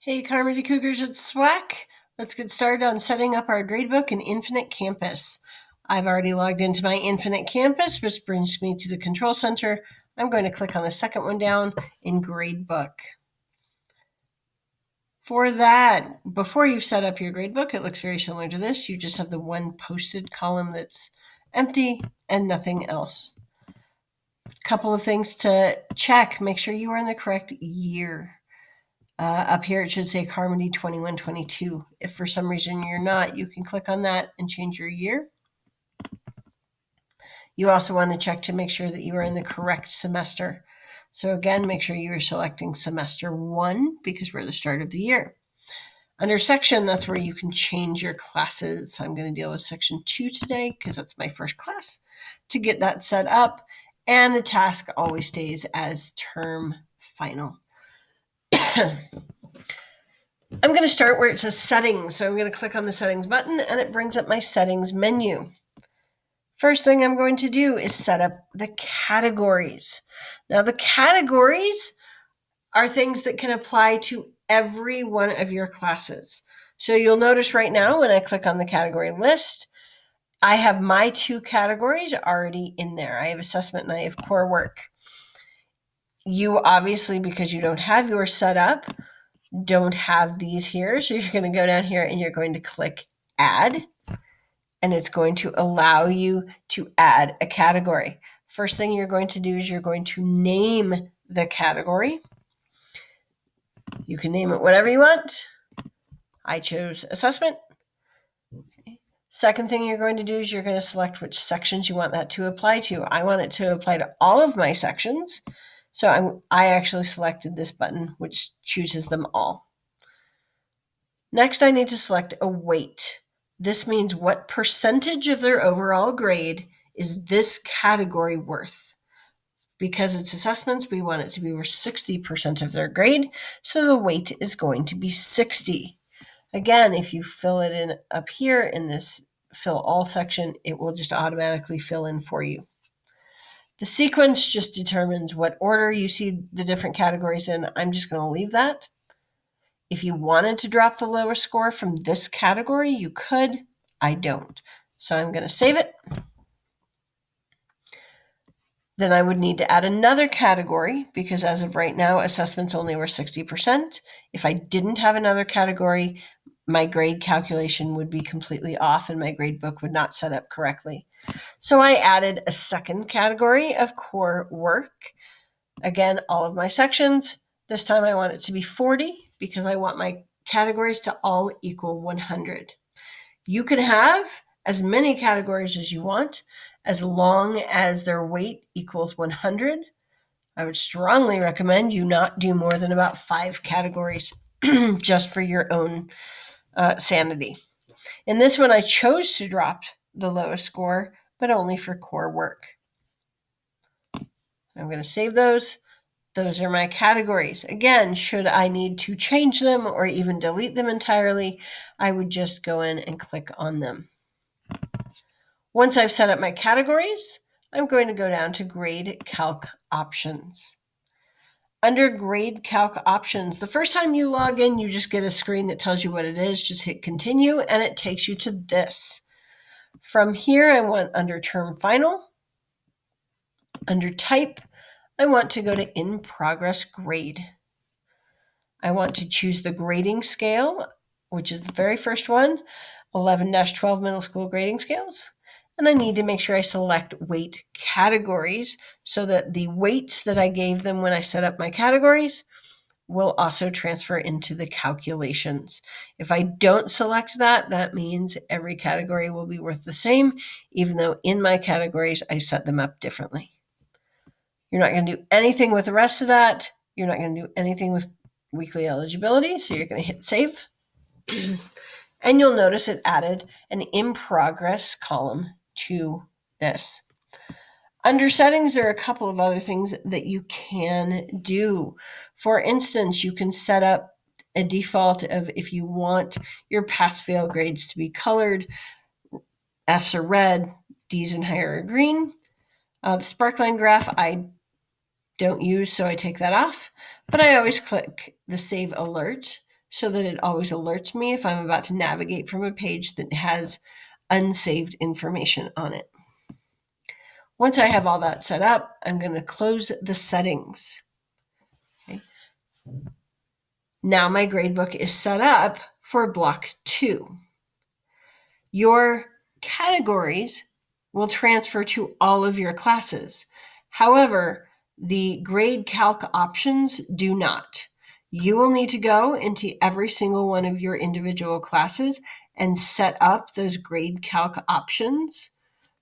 Hey, Carmody Cougars, it's SWAC. Let's get started on setting up our gradebook in Infinite Campus. I've already logged into my Infinite Campus, which brings me to the control center. I'm going to click on the second one down in Gradebook. For that, before you've set up your gradebook, it looks very similar to this. You just have the one posted column that's empty and nothing else. A couple of things to check. Make sure you are in the correct year. Up here it should say Carmody 21-22. If for some reason you're not, you can click on that and change your year. You also want to check to make sure that you are in the correct semester. So again, make sure you are selecting semester 1 because we're at the start of the year. Under section, that's where you can change your classes. I'm going to deal with section 2 today because that's my first class to get that set up. And the task always stays as term final. I'm going to start where it says settings. So I'm going to click on the settings button and it brings up my settings menu. First thing I'm going to do is set up the categories. Now the categories are things that can apply to every one of your classes. So you'll notice right now when I click on the category list, I have my 2 categories already in there. I have assessment and I have core work. You obviously, because you don't have yours set up, don't have these here. So you're going to go down here and you're going to click add, and it's going to allow you to add a category. First thing you're going to do is you're going to name the category. You can name it whatever you want. I chose assessment. Second thing you're going to do is you're going to select which sections you want that to apply to. I want it to apply to all of my sections. So I actually selected this button, which chooses them all. Next, I need to select a weight. This means what percentage of their overall grade is this category worth. Because it's assessments, we want it to be worth 60% of their grade, so the weight is going to be 60. Again, if you fill it in up here in this fill all section, it will just automatically fill in for you. The sequence just determines what order you see the different categories in. I'm just going to leave that. If you wanted to drop the lowest score from this category, you could. I don't. So I'm going to save it. Then I would need to add another category because as of right now, assessments only were 60%. If I didn't have another category, my grade calculation would be completely off and my grade book would not set up correctly. So I added a second category of core work. Again, all of my sections. This time I want it to be 40 because I want my categories to all equal 100. You can have as many categories as you want, as long as their weight equals 100. I would strongly recommend you not do more than about 5 categories just for your own sanity. In this one, I chose to drop the lowest score, but only for core work. I'm going to save those. Those are my categories. Again, should I need to change them or even delete them entirely, I would just go in and click on them. Once I've set up my categories, I'm going to go down to Grade Calc Options. Under Grade Calc Options, the first time you log in, you just get a screen that tells you what it is. Just hit Continue, and it takes you to this. From here, I want under Term Final. Under Type, I want to go to In Progress Grade. I want to choose the grading scale, which is the very first one, 11-12 middle school grading scales. And I need to make sure I select weight categories so that the weights that I gave them when I set up my categories will also transfer into the calculations. If I don't select that, that means every category will be worth the same, even though in my categories I set them up differently. You're not going to do anything with the rest of that. You're not going to do anything with weekly eligibility, so you're going to hit Save. And you'll notice it added an In Progress column to this. Under settings, there are a couple of other things that you can do. For instance, you can set up a default of if you want your pass-fail grades to be colored. F's are red, D's and higher are green. The Sparkline graph I don't use, so I take that off. But I always click the Save Alert so that it always alerts me if I'm about to navigate from a page that has unsaved information on it. Once I have all that set up, I'm going to close the settings. Okay. Now my gradebook is set up for block 2. Your categories will transfer to all of your classes. However, the grade calc options do not. You will need to go into every single one of your individual classes and set up those grade calc options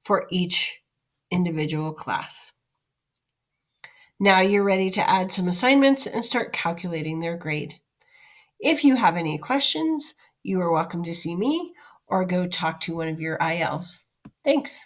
for each individual class. Now you're ready to add some assignments and start calculating their grade. If you have any questions, you are welcome to see me or go talk to one of your ILs. Thanks.